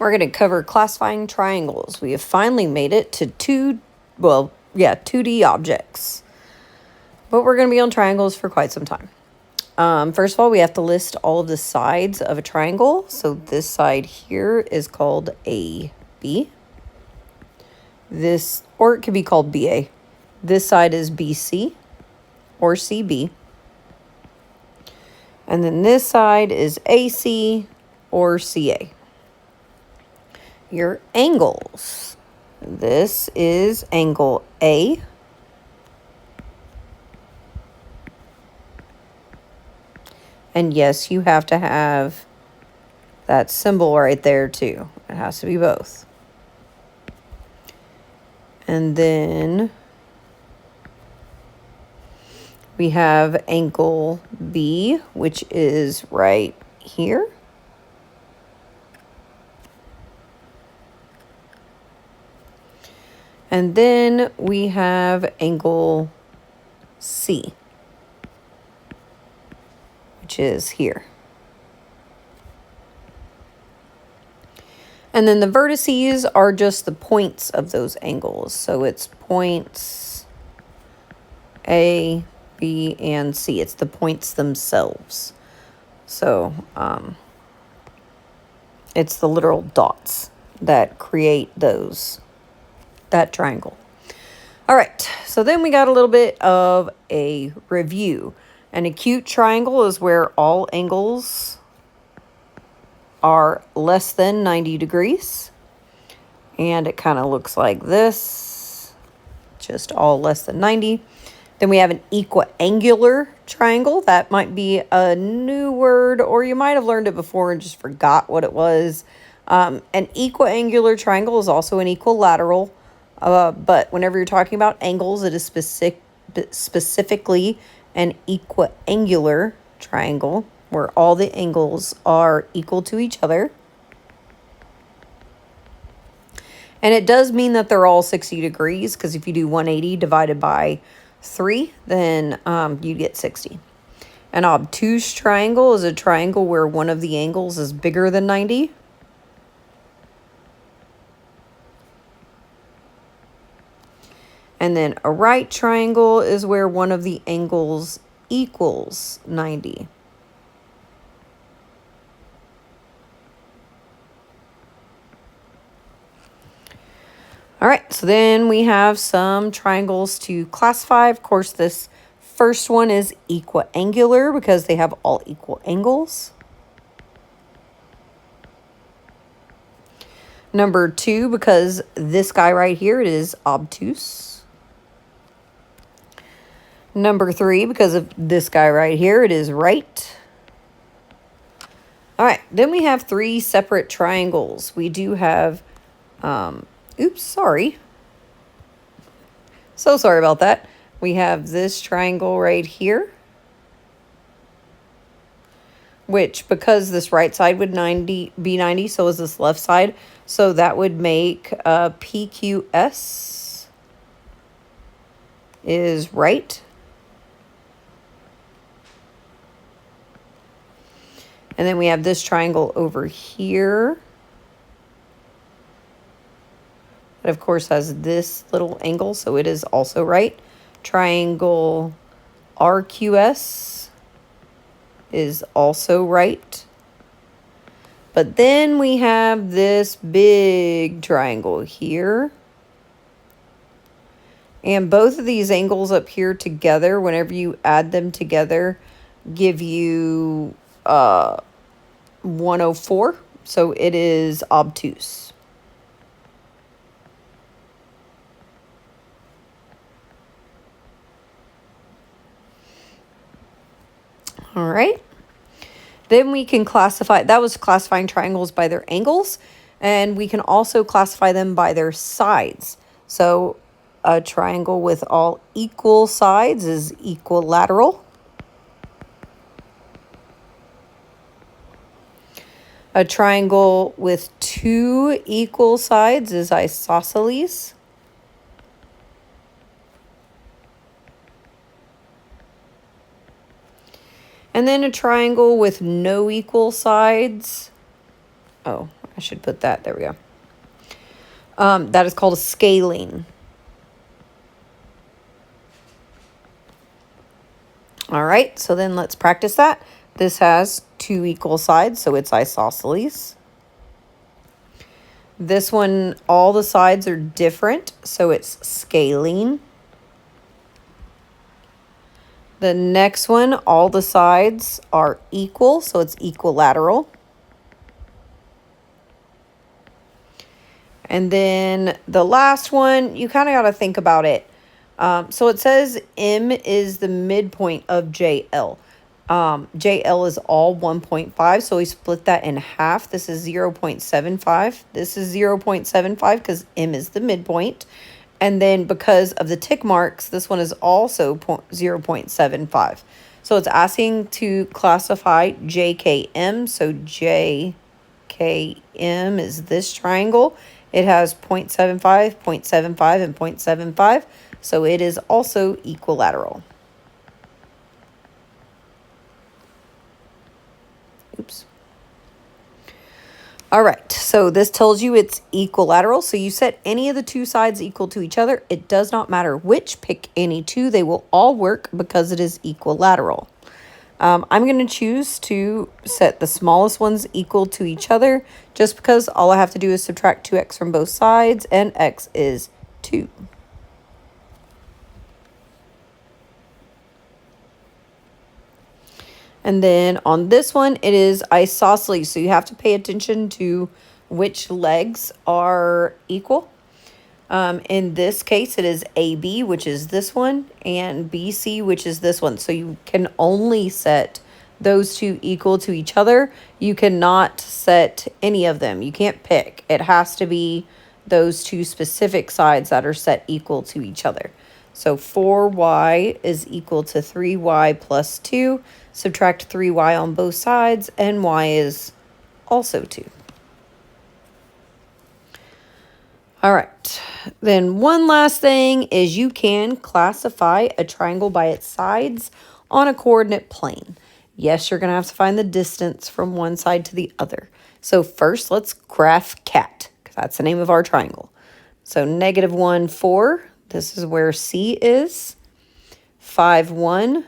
we're going to cover classifying triangles. We have finally made it to 2D objects. But we're going to be on triangles for quite some time. First of all, we have to list all of the sides of a triangle. So this side here is called AB. Or it could be called BA. This side is BC or CB. And then this side is AC or CA. Your angles. This is angle A. And yes, you have to have that symbol right there too. It has to be both. And then we have angle B, which is right here. And then we have angle C, which is here. And then the vertices are just the points of those angles. So it's points A, B, and C. It's the points themselves. So it's the literal dots that create that triangle. All right, so then we got a little bit of a review. An acute triangle is where all angles are less than 90 degrees. And it kind of looks like this, just all less than 90. Then we have an equiangular triangle. That might be a new word, or you might have learned it before and just forgot what it was. An equiangular triangle is also an equilateral. But whenever you're talking about angles, it is specifically an equiangular triangle where all the angles are equal to each other. And it does mean that they're all 60 degrees, because if you do 180 divided by 3, then you get 60. An obtuse triangle is a triangle where one of the angles is bigger than 90. And then a right triangle is where one of the angles equals 90. All right, so then we have some triangles to classify. Of course, this first one is equiangular because they have all equal angles. Number 2, because this guy right here, it is obtuse. Number 3, because of this guy right here, it is right. All right, then we have 3 separate triangles. We do have, oops, sorry. So sorry about that. We have this triangle right here, which, because this right side would be 90, so is this left side. So that would make PQS is right. And then we have this triangle over here that, of course, has this little angle, so it is also right. Triangle RQS is also right. But then we have this big triangle here. And both of these angles up here together, whenever you add them together, give you 104. So it is obtuse. All right. Then we can classify, that was classifying triangles by their angles, and we can also classify them by their sides. So a triangle with all equal sides is equilateral. A triangle with 2 equal sides is isosceles. And then a triangle with no equal sides Oh, I should put that. There we go. That is called a scaling. All right, so then let's practice that. This has 2 equal sides, so it's isosceles. This one, all the sides are different, so it's scaling. The next one, all the sides are equal, so it's equilateral. And then the last one, you kind of got to think about it. So it says M is the midpoint of JL. JL is all 1.5, so we split that in half. This is 0.75. This is 0.75 because M is the midpoint. And then because of the tick marks, this one is also 0.75. So it's asking to classify JKM. So JKM is this triangle. It has 0.75, 0.75, and 0.75. So it is also equilateral. Oops. All right, so this tells you it's equilateral. So you set any of the 2 sides equal to each other. It does not matter which, pick any 2. They will all work because it is equilateral. I'm going to choose to set the smallest ones equal to each other just because all I have to do is subtract 2x from both sides, and x is 2. And then on this one, it is isosceles. So you have to pay attention to which legs are equal. In this case, it is AB, which is this one, and BC, which is this one. So you can only set those 2 equal to each other. You cannot set any of them. You can't pick. It has to be those 2 specific sides that are set equal to each other. So 4y is equal to 3y plus 2. Subtract 3y on both sides, and y is also 2. All right. Then one last thing is you can classify a triangle by its sides on a coordinate plane. Yes, you're going to have to find the distance from one side to the other. So first, let's graph cat, because that's the name of our triangle. So -1, 4. This is where C is. 5, 1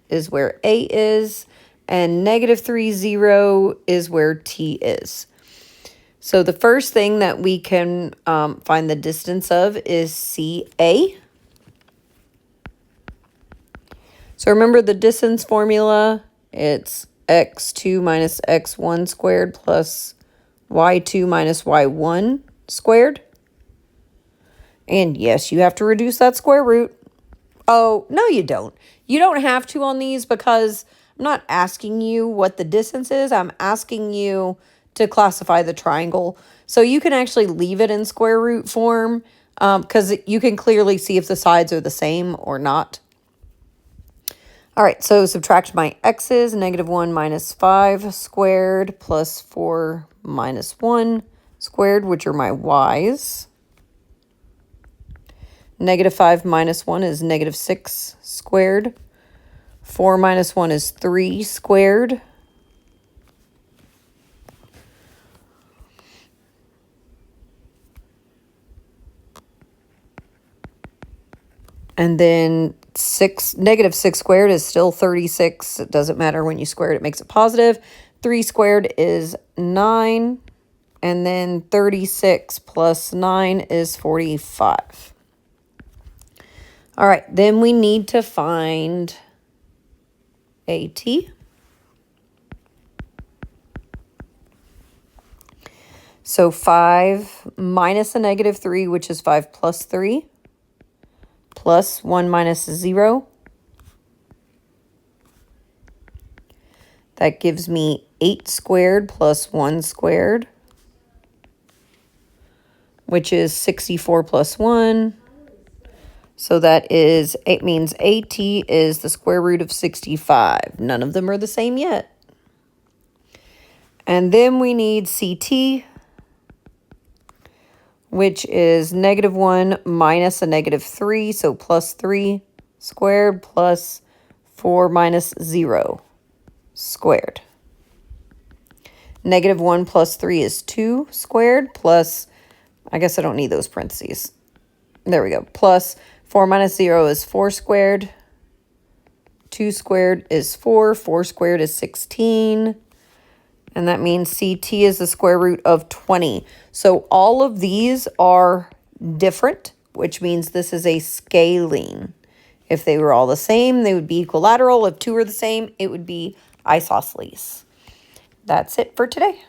is where A is. And -3, 0 is where T is. So the first thing that we can find the distance of is CA. So remember the distance formula. It's x2 minus x1 squared plus y2 minus y1 squared. And yes, you have to reduce that square root. Oh, no, you don't. You don't have to on these because I'm not asking you what the distance is. I'm asking you to classify the triangle. So you can actually leave it in square root form because you can clearly see if the sides are the same or not. All right, so subtract my x's, -1 minus 5 squared plus 4 minus 1 squared, which are my y's. -5 minus 1 is -6 squared. 4 minus 1 is 3 squared. And then -6 squared is still 36. It doesn't matter when you square it, it makes it positive. 3 squared is 9. And then 36 plus 9 is 45. All right, then we need to find AT. So 5 minus a -3, which is 5 plus 3, plus 1 minus 0. That gives me 8 squared plus 1 squared, which is 64 plus 1. So that is, it means AT is the square root of 65. None of them are the same yet. And then we need CT, which is -1 minus a -3, so plus 3 squared plus 4 minus 0 squared. Negative 1 plus 3 is 2 squared plus, I guess I don't need those parentheses. There we go. Plus 4 minus 0 is 4 squared. 2 squared is 4. 4 squared is 16. And that means CT is the square root of 20. So all of these are different, which means this is a scaling. If they were all the same, they would be equilateral. If two are the same, it would be isosceles. That's it for today.